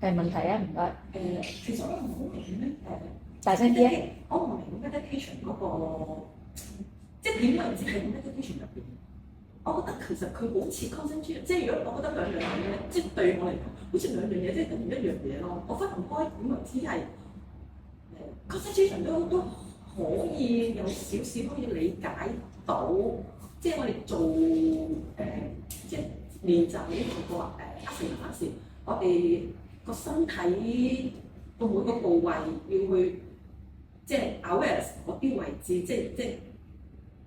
問題啊？唔該。其實我唔好明咧，大聲啲啊！我唔明 meditation 嗰個，即係點為之係 meditation 入邊？我覺得其實佢好似 concentration，即係如果我覺得兩樣嘢，即係對我嚟講，好似兩樣嘢即係等於一樣嘢咯。我分唔開點為之係concentration 都可以有少少可以理解到，即係我哋做即係練習呢個阿成嗰時，我哋個身體個每個部位要去即係 aware 嗰啲位置，即係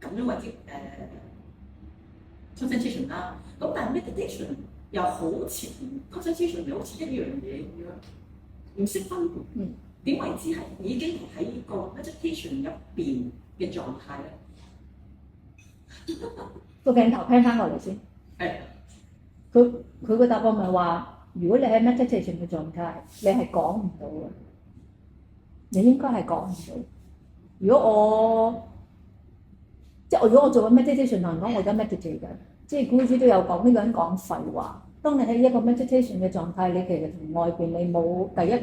咁樣為之concentration 啦。咁但係 meditation 又好似 concentration 又好似一樣嘢咁樣，唔識分別。點為之係已經喺個 meditation 入邊嘅狀態咧？個鏡頭 pan 翻過嚟先。係。佢個答案咪話，如果你喺 meditation 嘅狀態，你係講唔到嘅，你應該係講唔到。如果我做緊 meditation 同人講我而家 meditate 緊，即係古書都有講呢個人講廢話。當你喺一個 meditation 嘅狀態，你其實同外邊你冇第一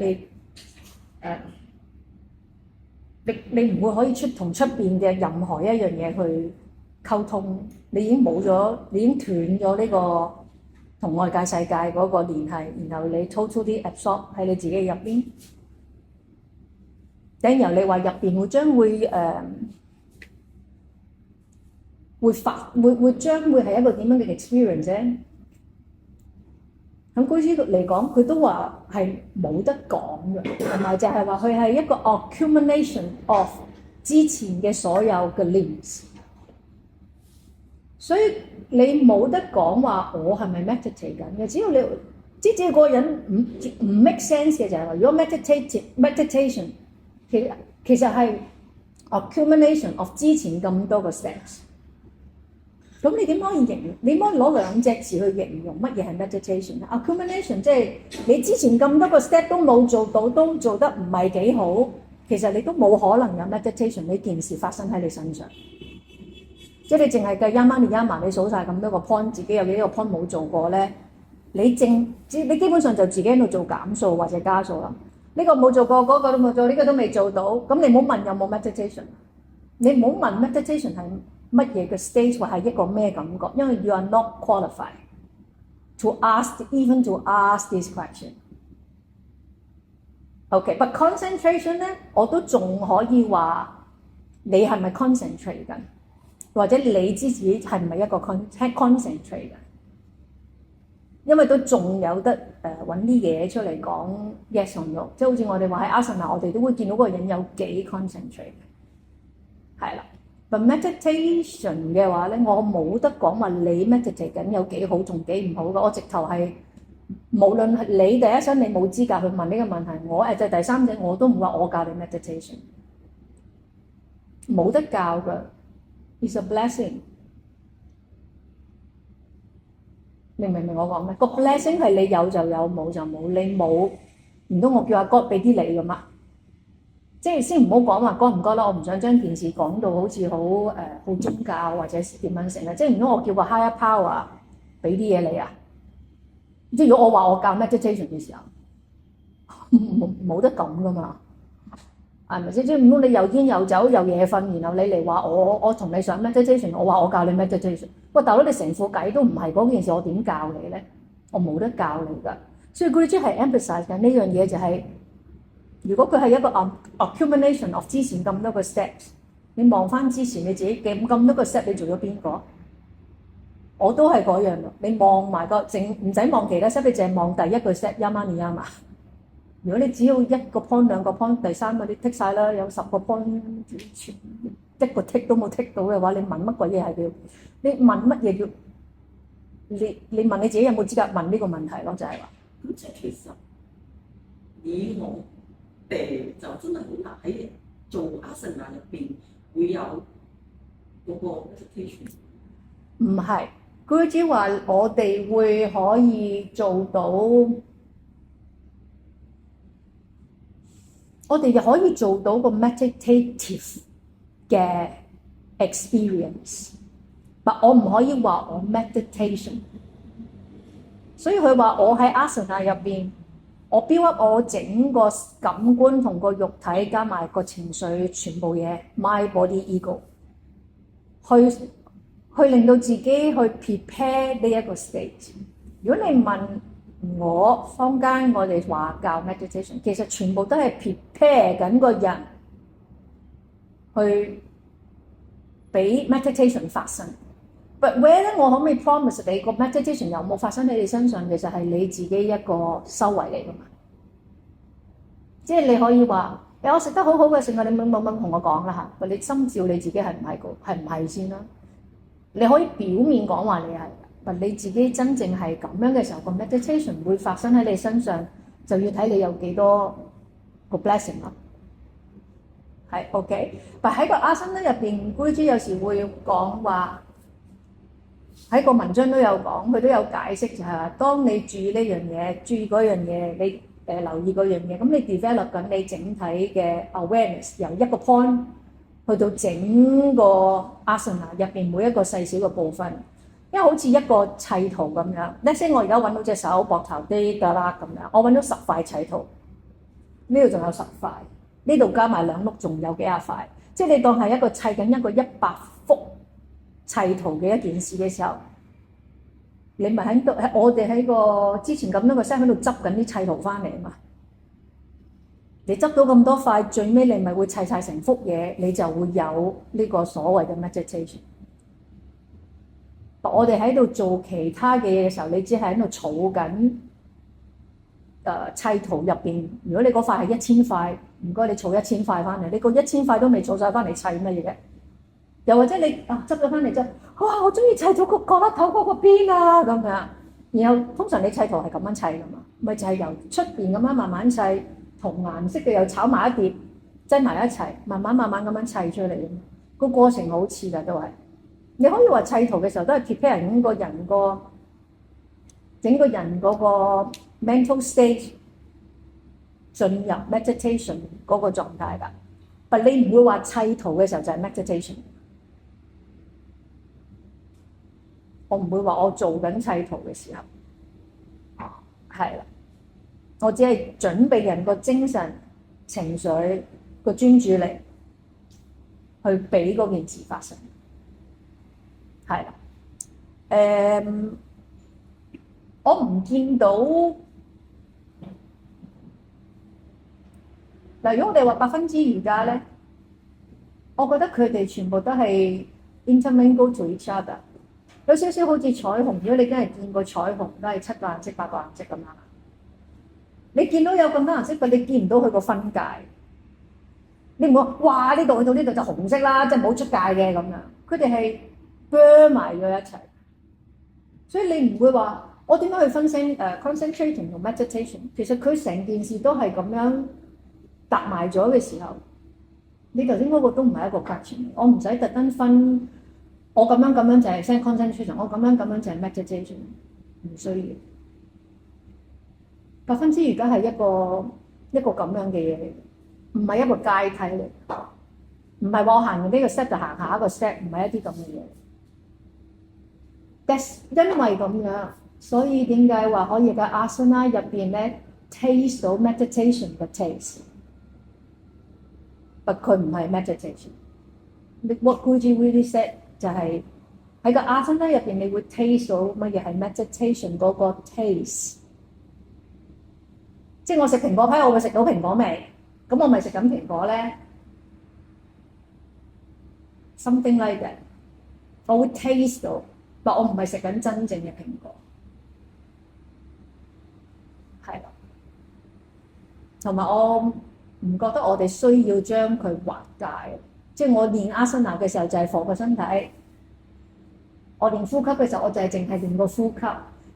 你唔會可以同出邊嘅任何一樣嘢去溝通，你已經冇咗，你已經斷咗呢個同外界世界嗰個聯繫，然後你 totally absorb 喺你自己入邊。然後你話入邊會將會將會係一個點樣嘅 experience 啫？喺居師嚟講，佢都話係冇得講嘅，同埋就係話佢係一個 accumulation of 之前嘅所有嘅 links， 所以你冇得講話我係咪 meditate 緊嘅？只要你只係嗰個人唔 make sense 嘅就係話，如果 meditation 其實係 accumulation of 之前咁多個 steps。咁你點可以形容？你點可以攞兩隻詞去形容乜嘢係 meditation？accumulation 即係你之前咁多個 step 都冇做到，都做得唔係幾好，其實你都冇可能有 meditation 呢件事發生喺你身上。即係你淨係計 yama 你數晒咁多個 point， 自己有幾個 point 冇做過咧，你基本上就自己喺度做減數或者加數啦。呢個冇做過，嗰個都冇做，呢個都未做到，咁你唔好問有冇 meditation， 你唔好問 meditation 係乜嘢嘅 stage 或係一個咩感覺，因為 you are not qualified to even to ask this question。OK，but concentration 咧，我都仲可以話你係咪 concentrate 緊，或者你知自己係唔係一個 concentrate 緊，因為都仲有得揾啲嘢出嚟講 yes or no， 即係好似我哋話喺 asana， 我哋都會見到嗰個人有幾 concentrate， 係啦。But meditation 嘅話咧，我冇得講話你 meditate 緊有幾好，仲幾唔好嘅。我直頭係無論係你第一身，你冇資格去問呢個問題。我就第三者，我都唔話我教你 meditation， 冇得教嘅。It's a blessing。明唔明我講咩？個 blessing 係你有就有，冇就冇。你冇唔通我叫阿哥俾啲你㗎嘛？即係先唔好講話該唔該啦，我唔想將件事講到好似好好宗教或者點樣成啦。即係唔通我叫個 higher power 俾啲嘢你啊？即係如果我話我教 meditation 嘅時候，冇得咁噶嘛，係咪先？即係唔通你又煙又酒又夜瞓，然後你嚟話我同你上 meditation， 我話我教你 meditation， 喂大佬你成副計都唔係嗰件事，我點教你咧？我冇得教你㗎。所以佢哋即係 emphasize 緊呢樣嘢就係。如果佢係一個 accumulation of 之前咁多個 steps， 你望翻之前你自己咁多個 step， 你做咗邊個？我都係嗰樣咯。你望埋個淨唔使望其他 step， 你淨係望第一個 step yama。如果你只要一個 point 兩個 point， 第三個你剔晒啦，有10個 point， 一個剔都冇剔到嘅話，你問乜鬼嘢係叫？你問乜嘢叫？你問你自己有冇資格問呢個問題咯？就係話。咁即係其實以我哋就真係好難喺做 asana 入邊會有嗰個 meditation。唔係，佢只話我哋會可以做到，我哋可以做到個 meditative 嘅 experience， 但我唔可以話我 meditation。所以佢話我喺 asana 入邊。我 build up 我整個感官同個肉體加埋個情緒全部嘢 ，my body ego，去令到自己去 prepare 呢一個 stage。如果你問我坊間我哋話教 meditation， 其實全部都係 prepare 緊個人去俾 meditation 發生。But where 我可唔可以 promise 你個 meditation 有冇發生喺你身上？其實係你自己一個修為嚟噶嘛。即係你可以話，我食得好好嘅時候，你冇同我講啦嚇。你心照你自己係唔係先啦？你可以表面講話你係，但你自己真正係咁樣嘅時候，個 meditation 會發生喺你身上，就要睇你有幾多個 blessing 咯。係 OK， 但喺個阿森咧入邊，咕豬有時會講話。喺個文章都有講，佢都有解釋，就係話，當你注意呢樣嘢，注意嗰樣嘢，你留意嗰樣嘢，咁你 develop 緊你整體嘅 awareness， 由一個 point 去到整個 asana 入邊每一個細小嘅部分，因為好似一個砌圖咁樣。let's say 我而家揾到隻手膊頭啲㗎啦咁樣，我揾到10塊砌圖，呢度仲有10塊，呢度加埋2碌仲有幾廿塊，即係你當係一個砌緊一個100幅砌圖嘅一件事嘅時候，你咪喺度，我哋喺個之前咁多個 set 喺度執緊啲砌圖翻嚟啊嘛。你執到咁多塊，最尾你咪會砌晒成幅嘢，你就會有呢個所謂嘅 meditation。我哋喺度做其他嘅嘢嘅時候，你只係喺度儲緊砌圖入邊。如果你嗰塊係1000塊，唔該你儲1000塊翻嚟，你個1000塊都未儲晒翻嚟砌乜嘢嘅？又或者你執咗翻嚟之後，哇！我中意砌咗個角落頭嗰個邊啊咁樣。然後通常你砌圖係咁樣砌噶嘛，咪就係由出邊咁樣慢慢砌，同顏色嘅又炒埋一碟，擠埋一齊，慢慢咁樣砌出嚟。個過程好似㗎都係。你可以話砌圖嘅時候都係 prepare 整個人嗰個 mental state 進入 meditation 嗰個狀態㗎。但你唔會話砌圖嘅時候就係 meditation。我唔會話我做緊砌圖嘅時候，係啦，我只係準備人個精神、情緒、個專注力去俾嗰件事發生，係啦。我唔見到嗱，如果我哋話100%瑜伽咧，我覺得佢哋全部都係 intermingle to each other。有少少好似彩虹，如果你真係見過彩虹，都係7個顏色、8個顏色咁樣。你見到有咁多顏色，但你見唔到佢個分界。你唔會話，哇！呢度去到呢度就紅色啦，即係冇出界嘅咁樣。佢哋係 blur 埋咗一齊，所以你唔會話我點樣去分析concentrating 同 meditation。其實佢成件事都係咁樣搭埋咗嘅時候，你頭先嗰個都唔係一個 question， 我唔使特登分。我咁樣就係 send concentration， 我咁樣就係 meditation， 唔需要。100%瑜伽係一個咁樣嘅嘢嚟，唔係一個階梯嚟，唔係話我行完呢個 step 就行下一個 step， 唔係一啲咁嘅嘢。因為咁樣，所以點解話可以喺 asana 入邊咧 taste 到 meditation 嘅 taste， 但佢唔係 meditation。What Guruji really said？就係喺個阿森拉入邊，你會 taste 到乜嘢係 meditation 嗰個 taste。即係我食蘋果批，我會食到蘋果味，咁我咪食緊蘋果咧。Something like that， 我會 taste 到，但我唔係食緊真正嘅蘋果，係啦。同埋我唔覺得我哋需要將佢劃界。即係我練阿森納嘅時候就係 for 個身體，我練呼吸嘅時候我就係淨係練個呼吸。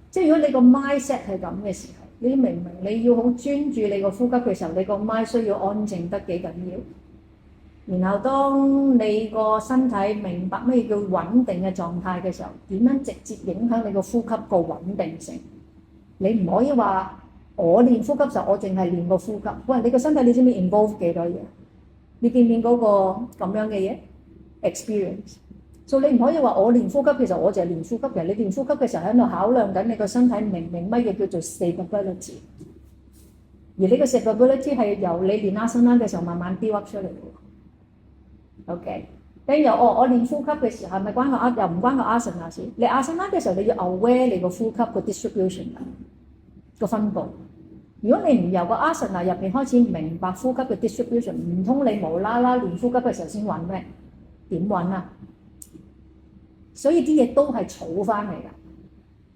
即係如果你個 mindset 係咁嘅時候，你明唔明？你要好專注你個呼吸嘅時候，你個 mind 需要安靜得幾緊要。然後當你個身體明白咩叫穩定嘅狀態嘅時候，點樣直接影響你個呼吸個穩定性？你唔可以話我練呼吸時候我淨係練個呼吸。喂，你個身體你知唔知 involve 幾多嘢？你見唔見嗰個咁樣嘅嘢 experience？ 所以你唔可以話我練呼吸嘅時候我就係練呼吸嘅。你練呼吸嘅時候喺度考量緊你個身體明唔明乜嘢叫做 stability？而呢個 stability 係由你練阿森拉嘅時候慢慢 build up 出嚟嘅。OK， 跟住我練呼吸嘅時候係咪關個又唔關個阿森拉事？你阿森拉嘅時候你要 aware 你個呼吸個 distribution 個分佈。如果你唔由個阿森拉入邊開始明白呼吸嘅 distribution， 唔通你無啦啦練呼吸嘅時候先揾咩？點揾啊？所以啲嘢都係儲翻嚟㗎，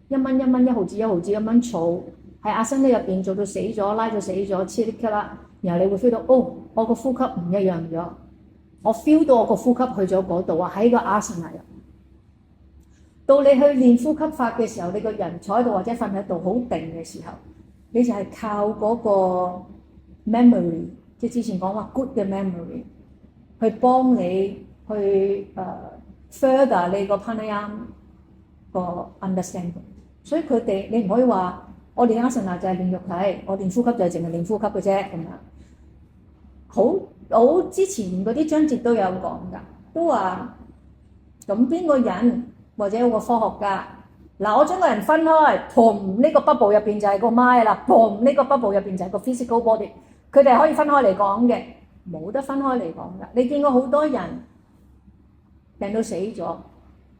一蚊一蚊一毫子一毫子咁樣儲，喺阿森拉入邊做到死咗，拉到死咗，黐啲咳啦，然後你會 feel 到哦，我個呼吸唔一樣咗，我 feel 到我個呼吸去咗嗰度啊，喺個阿森拉入。到你去練呼吸法嘅時候，你個人坐喺度或者瞓喺度好定嘅時候，你就係靠嗰個 memory， 即係之前講話 good 嘅 memory， 去幫你去further 你個 pranayama 個 understanding。所以佢哋你唔可以話我練阿森拉就係練肉體，我練呼吸就係淨係練呼吸嘅啫咁樣。好之前嗰啲章節都有講㗎，都話咁邊個人或者有個科學家嗱，我將個人分開，嘭呢個 bubble 入邊就係個 mind 啦，嘭呢個 bubble 入邊就係個 physical body， 佢哋可以分開嚟講嘅，冇得分開嚟講㗎。你見過好多人病到死咗，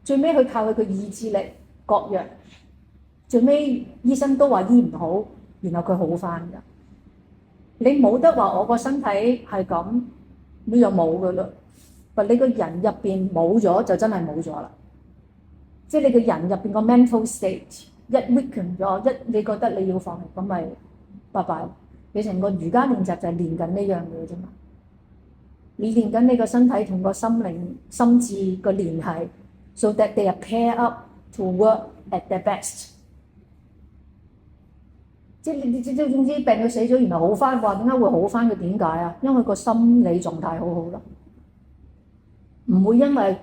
最尾佢靠佢個意志力各樣，最尾醫生都話醫唔好，然後佢好翻㗎。你冇得話我個身體係咁，你就冇㗎啦。但你個人入邊冇咗就真係冇咗啦。即係你個人入邊個 mental state 一 weaken 咗，你覺得你要放棄，咁咪拜拜。你成個瑜伽練習就係練緊呢樣嘢啫嘛。你練緊你個身體同個心靈、心智個聯繫 ，so that they are pair up to work at their best。即係你總之病到死咗，然後好翻，話點解會好翻？佢點解啊？因為個心理狀態好好啦，唔會因為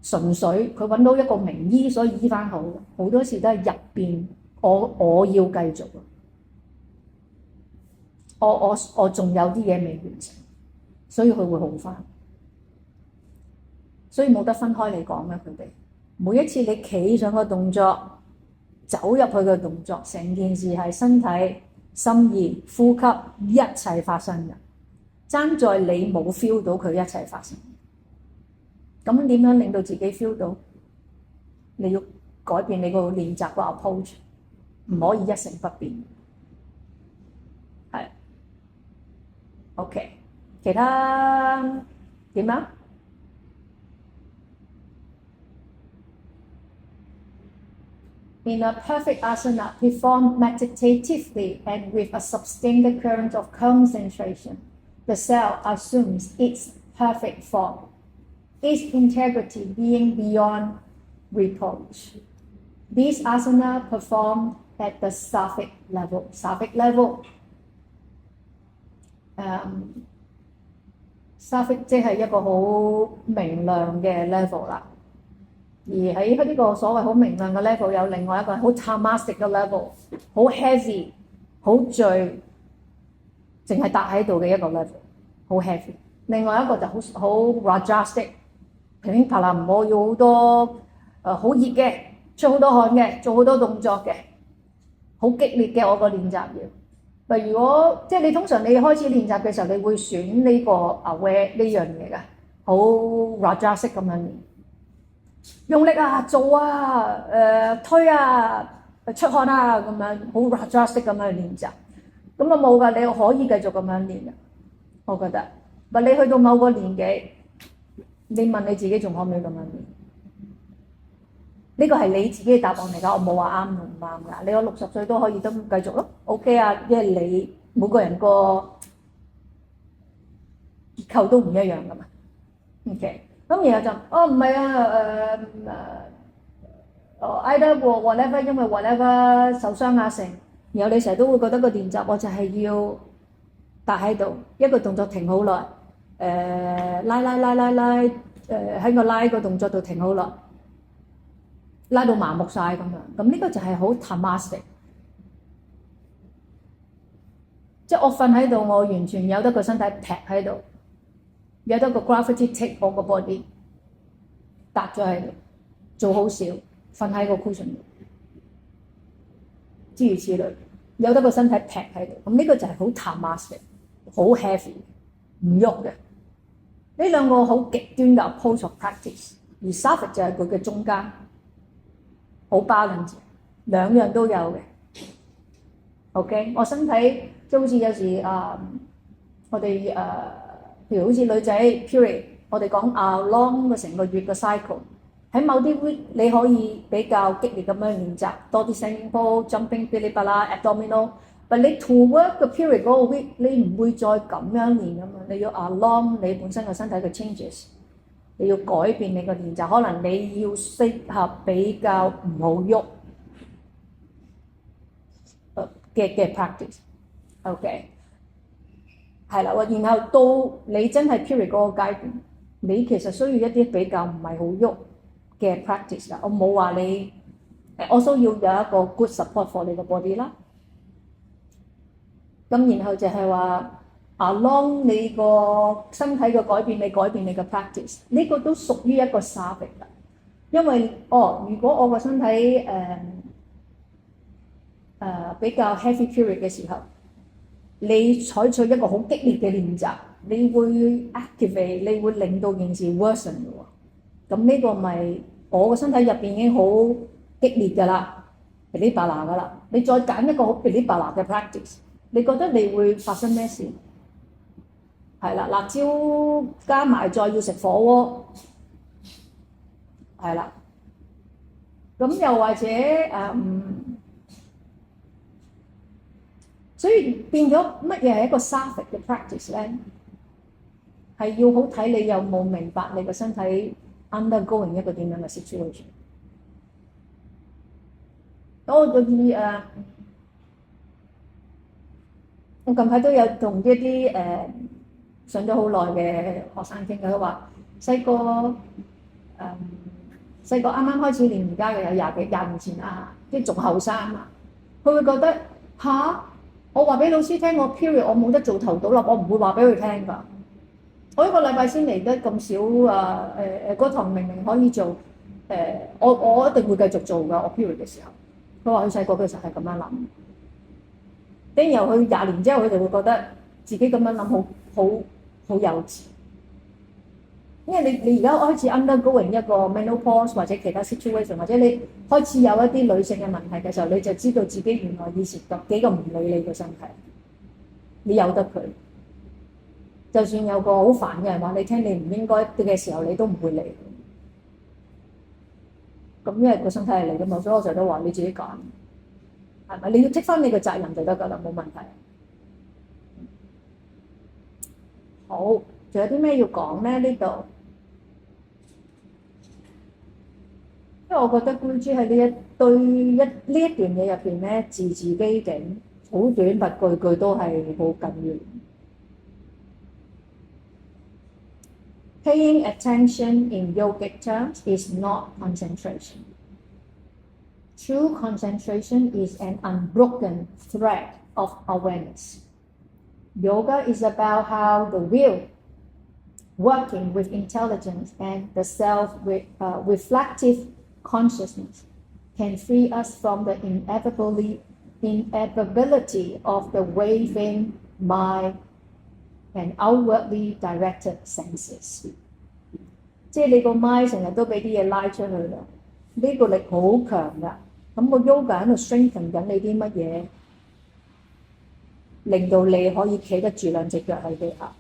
純粹佢揾到一個名醫所以醫翻好。好多時都係入邊我要繼續啊，我仲有啲嘢未完成，所以佢會好翻。所以冇得分開嚟講嘅，佢哋每一次你企上個動作，走入去嘅動作，成件事係身體、心意、呼吸一齊發生嘅，爭在你冇 feel 到佢一齊發生。咁點樣令到自己 feel 到？你要改變你個練習個 approach， 唔可以一成不變。係 OK， 其他點啊？In a perfect asana, performed meditatively and with a sustained current of concentration, the cell assumes its perfect form, its integrity being beyond reproach. These asana performed at the sattvic level. Sattvic level, sattvic 即係一個好明亮嘅 level 啦。而喺呢個所謂好明亮嘅 level， 有另外一個好 tamasic 嘅 level， 好 heavy， 好醉，淨係搭喺度嘅一個 level， 好 heavy。另外一個就好 rajasic， 噼里啪啦唔好要好多好熱嘅，出好多汗嘅，做好多動作嘅，好激烈嘅我個練習要。如果即係你通常你開始練習嘅時候，你會選呢個 aware 呢樣嘢㗎，好 rajasic 咁樣練。用力啊，做啊，推啊，出汗啊，咁樣好 rajasic 咁樣練習。咁啊冇㗎，你可以繼續咁樣練嘅，我覺得。你去到某個年紀，你問你自己仲可唔可以咁樣練？呢個係你自己嘅答案嚟㗎，我冇話啱唔啱㗎。你個60歲都可以都繼續咯 ，OK 啊，因為你每個人個結構都唔一樣㗎嘛 ，OK。咁然後就唔係either whatever， 因為 whatever 受傷啊成，然後你成日都會覺得個練習我就係要搭喺度，一個動作停好耐，拉喺個拉個動作度停好耐，拉到麻木晒咁樣，咁呢個就係好 tamasic， 即係我瞓喺度，我完全有得個身體劈喺度。有得個 gravity take 我個 body 搭咗喺度，做好少，瞓喺個 cushion 度，諸如此類。由得個身體劈喺度。咁呢個就係好 tamas 好 heavy 唔喐嘅。呢兩個好極端嘅 approach of practice， 而 Sattvic 就係佢嘅中間，好 balance， 兩樣都有嘅。OK， 我身體即好似有時我哋譬如好似女仔 period， 我哋講long 嘅成個月嘅 cycle， 喺某啲 week 你可以比較激烈咁樣練習，多啲 singing pole、jumping、噼里啪啦、abdominal。但你 to work 嘅 period 嗰個 week， 你唔會再咁樣練噶嘛，你要 along 你本身個身體嘅 changes， 你要改變你個練習，可能你要適合比較唔好喐嘅 practice。OK， 係啦，然後到你真係 period 嗰個階段，你其實需要一啲比較唔係好喐嘅 practice 啦。我冇話你我需要有一個 good support for 你個 body 啦。咁然後就係話along 你個身體嘅改變，你改變你嘅 practice， 呢個都屬於一個 Sattvic啦。因為如果我個身體比較 heavy period 嘅時候，你採取一個好激烈嘅練習，你會 activate， 你會令到件事 worsen 嘅喎。咁呢個咪我個身體入邊已經好激烈㗎啦，噼里啪啦㗎啦，你再揀一個好噼里啪啦嘅 practice。你覺得你會發生咩事？係啦，辣椒加埋再要食火鍋，係啦。咁又或者所以變咗乜嘢係一個 Sattvic 嘅 practice 咧？係要好睇你有冇明白你個身體 undergoing 一個點樣嘅 situation。我近排都有同一啲上咗好耐嘅學生傾偈，佢話細個啱啱開始練瑜伽嘅有廿年前啊，即係仲後生啊，佢會覺得我話俾老師聽我 period 我冇得做頭倒立，我唔會話俾佢聽㗎。我一個禮拜先嚟得咁少嗰堂明明可以做我一定會繼續做㗎。我 period 嘅時候，佢話佢細個嘅時候係咁樣諗。跟住佢20年之後，佢就會覺得自己咁樣諗好幼稚，因為你而家開始 undergoing 一個 menopause 或者其他 situation， 或者你開始有一啲女性嘅問題嘅時候，你就知道自己原來以前幾咁唔理你個身體，你由得佢。就算有個好煩嘅人話你聽你唔應該嘅時候，你都唔會理。咁因為個身體係你㗎嘛，所以我成日都話你自己揀。係咪？你要take翻你個責任就得㗎啦，冇問題。好，仲有啲咩要講咧？呢度，因為我覺得 Guruji 喺呢一段嘢入邊咧，字字機警，好短拔句句都係好緊要。Paying attention in yogic terms is not concentration. True concentration is an unbroken thread of awareness. Yoga is about how the will, working with intelligence and the self-reflective consciousness, can free us from the inevitability of the waving mind and outwardly directed senses. 即係你個 mind 成日都俾啲嘢拉出去啦，呢個力好強㗎。咁個 yoga 喺度 strengthen 緊你啲乜嘢，令到你可以企得住兩隻腳喺地下，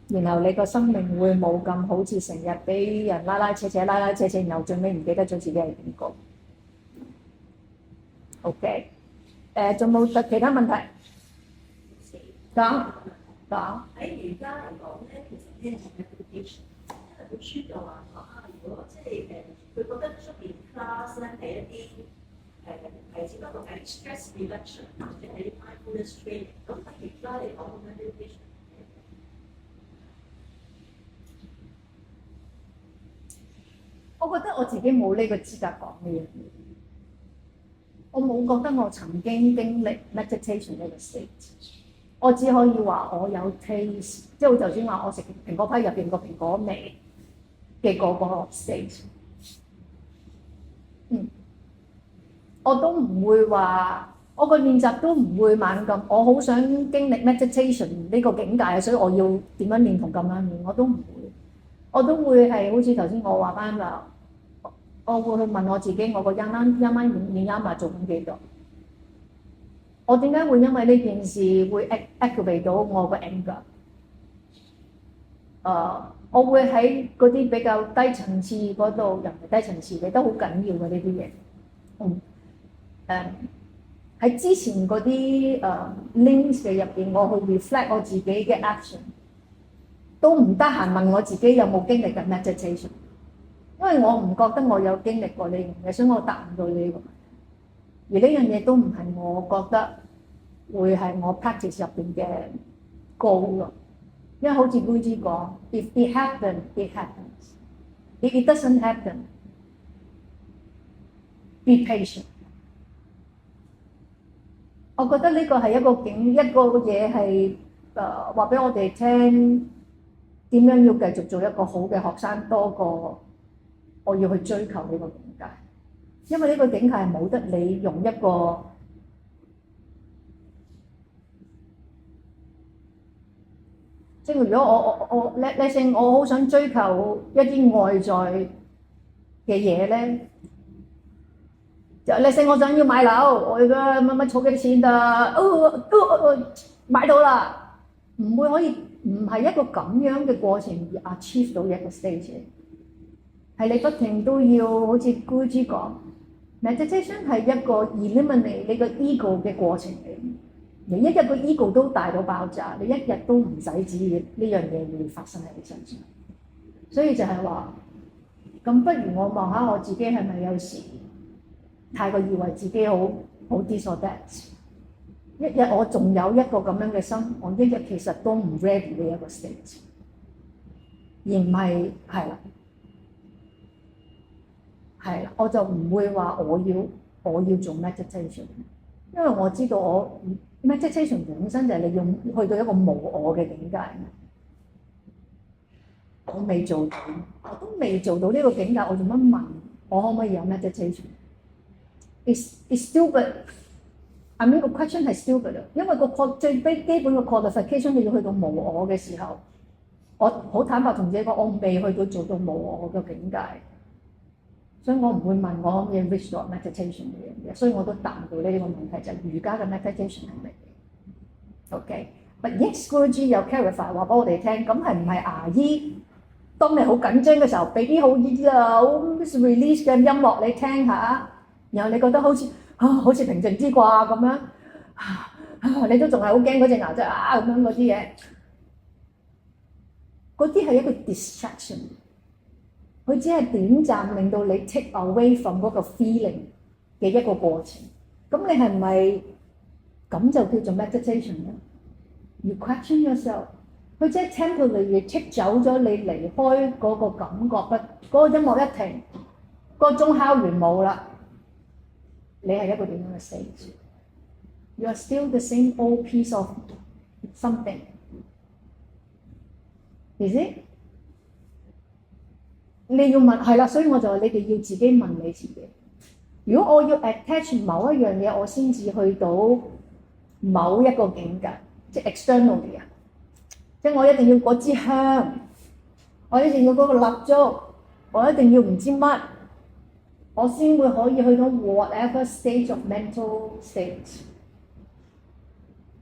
然後你個生命會冇咁好似成日俾人拉拉扯扯，然後最尾唔記得咗自己係邊個。OK， 仲冇其他問題？講。喺瑜伽嚟講咧，其實呢係 meditation。本書就話如果即係佢覺得出邊 class 咧係一啲係只不過係 stress reduction 或者係 mindfulness training， 咁喺瑜伽嚟講 meditation。我覺得我自己冇呢個資格講呢樣嘢，我冇覺得我曾經經歷 meditation 呢個 state。我只可以話我有 taste， 即係我頭先話我食蘋果批入邊個蘋果味嘅嗰個 state。我都唔會話，我個練習都唔會猛咁。我好想經歷 meditation 呢個境界，所以我要點樣練同咁樣練，我都唔會。我都會係好似頭先我話翻啦，我會去問我自己，我個一蚊演啱嘛做緊幾多？我點解會因為呢件事會 activate 到我個 anger？我會喺嗰啲比較低層次嗰度，又唔係低層次嘅，都好緊要嘅呢啲嘢。喺之前嗰啲links 嘅入邊，我去 reflect 我自己嘅 action，都唔得閒問我自己有冇經歷緊 meditation，因為我唔覺得我有經歷過呢樣嘢，所以我答唔到呢個問題。而呢樣嘢都唔係我覺得會係我 practice 入邊嘅 goal 咯。因為好似妹子講 ，if it happens, it happens. If it doesn't happen, be patient。我覺得呢個係一個嘢係話俾我哋聽，點樣要繼續做一個好嘅學生，多過我要去追求呢個境界。因為呢個境界係冇得你用一個即係如果我好想追求一啲外在嘅嘢咧，就我想要買樓，我而家乜儲幾多錢㗎？買到啦，唔會可以唔係一個咁樣嘅過程而 achieve 到一個 stage，係你不停都要好似 Guruji 講 meditation 係一個 eliminate 你個 ego 嘅過程嚟。你一日個 ego 都大到爆炸，你一日都唔使指意呢樣嘢會發生喺你身上。所以就係話，咁不如我望下我自己係咪有時太過以為自己好 this or that， 一日我仲有一個咁樣嘅心，我一日其實都唔 ready 嘅一個 state， 而唔係係啦，我就唔會話我要做 meditation， 因為我知道我meditation 本身就係你用去到一個無我嘅境界，我未做到，我都未做到呢個境界，我做乜問我可唔可以有 meditation？It's stupid。I mean 個 question 係 stupid， 因為最基本嘅 qualification 你要去到無我嘅時候，我好坦白同自己講，我未去到做到無我嘅境界，所以我唔會問我可唔可以 reach 到 meditation 呢樣嘢，所以我都答唔到呢個問題，就係瑜伽嘅 meditation 係咪 ？OK，but yes Guruji 有 clarify 話俾我哋聽，咁係唔係牙醫？當你好緊張嘅時候，俾啲好 release 嘅音樂你聽下，然後你覺得好似平靜啲啩咁樣，你都仲係好驚嗰隻牙啫咁樣嗰啲嘢，嗰啲係一個 distraction。佢只係短暫令到你 take away from 嗰個 feeling 嘅一個過程。咁你係唔係咁就叫做 meditation 咧 ？You question yourself。佢即係 temporarily take 走咗你離開嗰個感覺，嗰個音樂一停，個鐘敲完冇啦，你係一個點樣嘅 stage？You are still the same old piece of something。Is it？你要問係啦，所以我就話你哋要自己問你自己。如果我要 attach 某一樣嘢，我先至去到某一個境界，即係 externally 啊，即係我一定要嗰支香，我一定要嗰個蠟燭，我一定要唔知乜，我先會可以去到 whatever stage of mental state。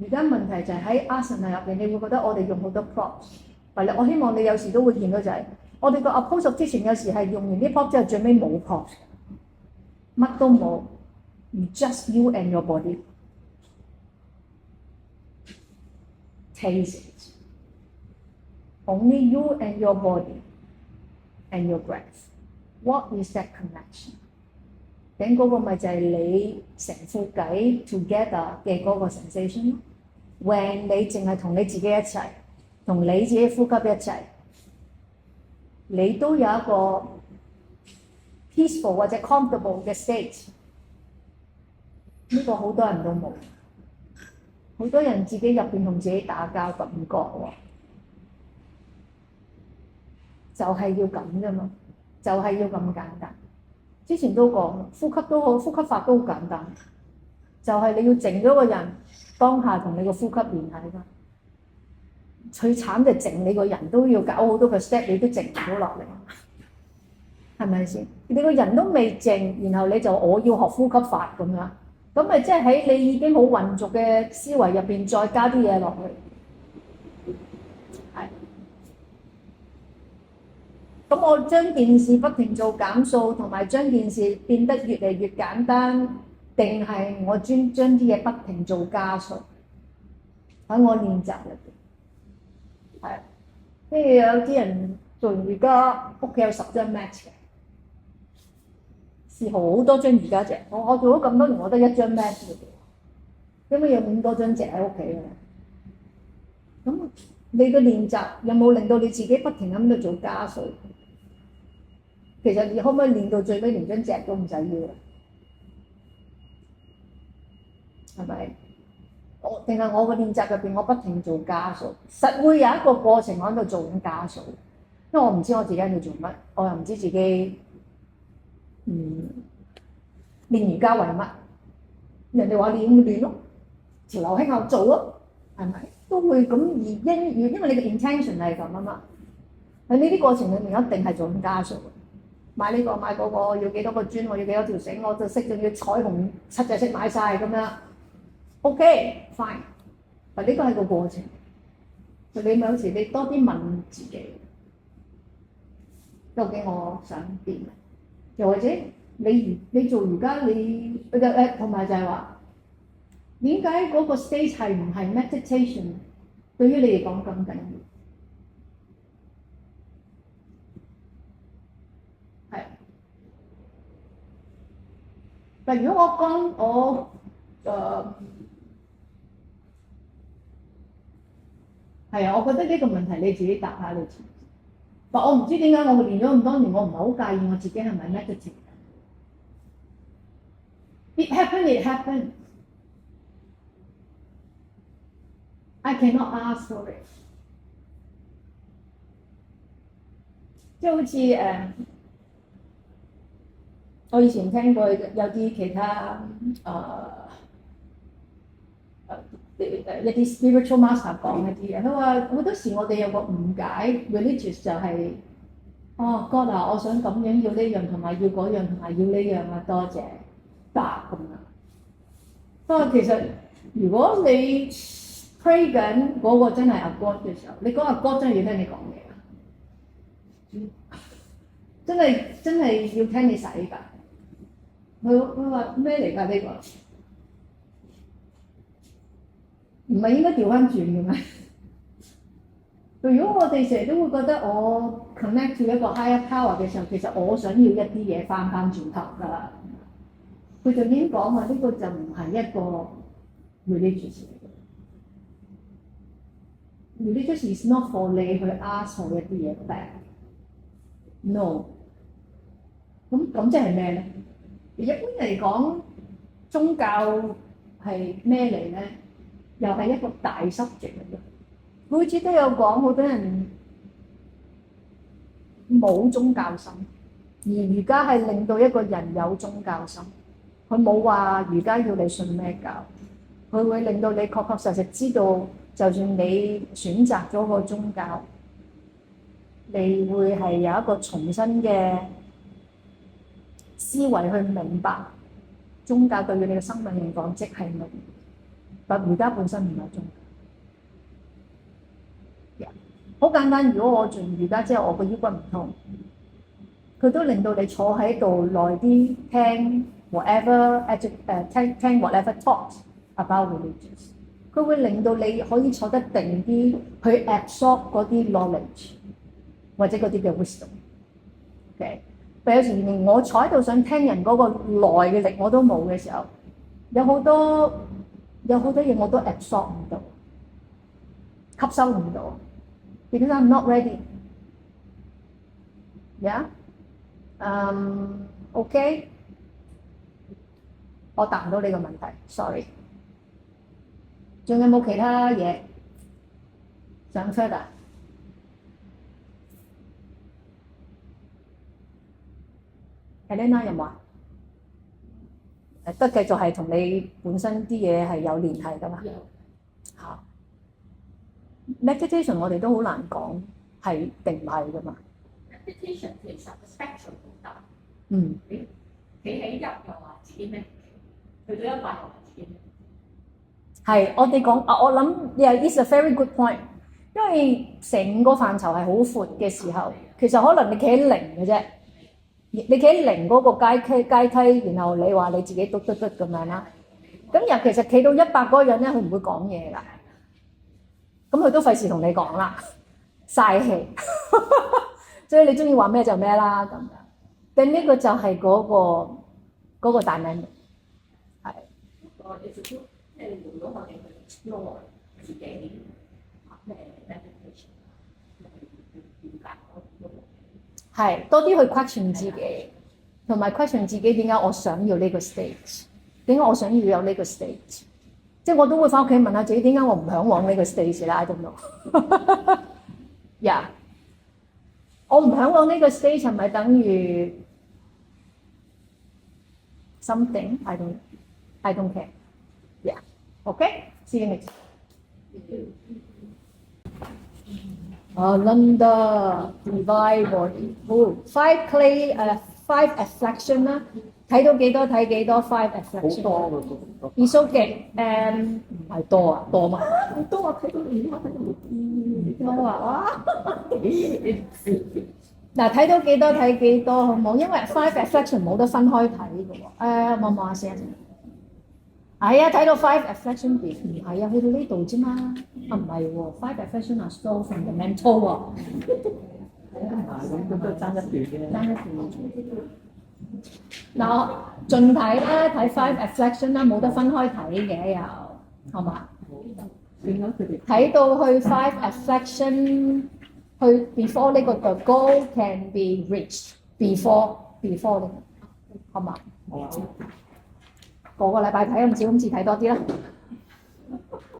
而家問題就係喺 asana 入邊，你會覺得我哋用好多 props， 係啦，我希望你有時都會見到就係。我哋個 approach of teaching 有時係用完啲 prop 之後，最尾冇 prop， 乜都冇 ，just you and your body。Taste it. Only you and your body and your breath. What is that connection？ 咁嗰個咪就係你成副偈 together 嘅嗰個 sensation 咯。When 你淨係同你自己一齊，同你自己呼吸一齊。你都有一個 peaceful 或者 comfortable 嘅 state， 呢個好多人都冇，好多人自己入邊同自己打交咁唔覺喎，就係要咁啫嘛，就係要咁簡單。之前都講，呼吸都好，呼吸法都好簡單，就係你要靜咗個人，當下同你個呼吸聯繫啦。最慘就靜，你個人都要搞好多個 step，你都靜唔到落嚟，係咪先？你個人都未靜，然後你就我要學呼吸法咁樣，咁咪即係喺你已經好混濁嘅思維入邊再加啲嘢落去，係。咁我將件事不停做減數，同埋將件事變得越嚟越簡單，定係我將啲嘢不停做加數喺我練習入邊。係，跟住有啲人做瑜伽，屋企有10張 mat 嘅，試好多張瑜伽席。我做咗咁多年，我得1張 mat 嘅，點解有咁多張席喺屋企嘅？咁你嘅練習有冇令到你自己不停咁去做加數？其實你可唔可以練到最尾連張席都唔使要啊？係咪？定係我嘅練習入邊，我不停做加數，實會有一個過程我喺度做緊加數，因為我唔知我自己喺度做乜，我又唔知自己練瑜伽為乜，人哋話練咪練咯，潮流興後做咯，係咪？都會咁而因為你嘅 intention 係咁啊嘛，喺呢啲過程裏面一定係做緊加數，買呢個買嗰個，要幾多個磚，我要幾多條繩，我就識仲要彩虹7隻色買晒咁樣。OK fine， 但呢個係個過程，就你咪有時你多啲問自己，究竟我想點？又或者你做瑜伽你同埋就係話點解嗰個 stage 係唔係 meditation 對於你嚟講咁緊要？係，但如果我講係啊，我覺得呢個問題你自己答下你自己。但我唔知點解我練咗咁多年，我唔係好介意我自己係咪 meditative。It happened, it happened. I cannot ask for it。即係好似我以前聽過有啲其他一啲 spiritual master 講一啲嘢，佢話好多時我哋有個誤解 religious 就係、God 啊，我想咁樣要呢樣同埋要嗰樣同埋要呢樣啊，多謝答咁樣。不過其實如果你 pray 緊嗰個真係阿 God 嘅時候，你講阿 God 真係要聽你講嘢啊，真係要聽你使㗎。佢話咩嚟㗎呢個？唔係應該調翻轉嘅咩？如果我哋成日都會覺得我 connect to 一個 higher power 嘅時候，其實我想要一啲嘢翻轉頭㗎。佢就已經講話呢個就唔係一個 religious 嚟嘅。religious is not for 你去 ask for 一啲嘢 back。No。咁即係咩咧？一般嚟講，宗教係咩嚟咧？又係一個大 subject 嚟嘅，每次都有講，好多人冇宗教心，而瑜伽係令到一個人有宗教心。佢冇話瑜伽要你信咩教，佢會令到你確確實實知道，就算你選擇咗個宗教，你會係有一個重新嘅思維去明白宗教對於你嘅生命嚟講即係乜。但瑜伽本身唔係宗教，好簡單。如果我做瑜伽之後，我個腰骨唔痛，佢都令到你坐喺度耐啲聽 whatever talks about religions。佢會令到你可以坐得定啲，去 absorb 嗰啲 knowledge 或者嗰啲嘅 wisdom。OK， 但有時連我坐喺度想聽人嗰個耐嘅力我都冇嘅時候，有好多嘢我都 absorb 唔到，吸收唔到 ，because I'm not ready。OK， 我答唔到你個問題 ，sorry。仲有冇其他嘢想 further？ 誒 Helena 有冇啊？得繼續係同你本身啲嘢係有聯繫噶嘛？有嚇。meditation 我哋都好難講係定唔係噶嘛。meditation 其實 spectrum 好大，嗯，企喺入又話自己咩，去到一百又話自己咩。係我哋講我諗 yeah is a very good point，因為成個範疇係好闊嘅時候，其實可能你企喺零嘅啫。你企喺零嗰個階梯，然後你話你自己嘟咁樣啦。咁又其實企到100嗰個人咧，佢唔會講嘢㗎。咁佢都費事同你講啦，嘥氣。所以你中意話咩就咩啦咁樣。但呢個就係嗰個dynamic係。即係如果我哋去 explore 自己咩 meditation，了解係多啲去 question 自己，同埋 question 自己點解我想要呢個 stage， 點解我想要有呢個 stage， 即係我都會翻屋企問下自己點解我唔嚮往呢個 stage 啦 ，I don't know 。yeah， 我唔嚮往呢個 stage 係咪等於 something？I don't care。Yeah，OK，see you next。Ananda divine body full 5 clay 5 affliction 啦，睇到幾多睇幾多 5 affliction。好多嘅，It's okay，唔係多啊，多嘛？好多啊，睇到你睇到多啊！嗱，睇到幾多睇幾多好冇？因為 5 affliction 冇得分開睇嘅喎。望下先。係啊，睇到 5 affliction 唔係啊，去到呢度啫嘛。唔係喎，5 affliction are so fundamental 喎。咁都爭一段嘅。爭一段。嗱，盡睇啦，睇 5 affliction 啦，冇得分開睇嘅又，好嘛？點解佢哋睇到去5 affliction，去 before 呢個 the goal can be reached before 呢個，好嘛？個個禮拜睇咁少，今次睇多啲啦。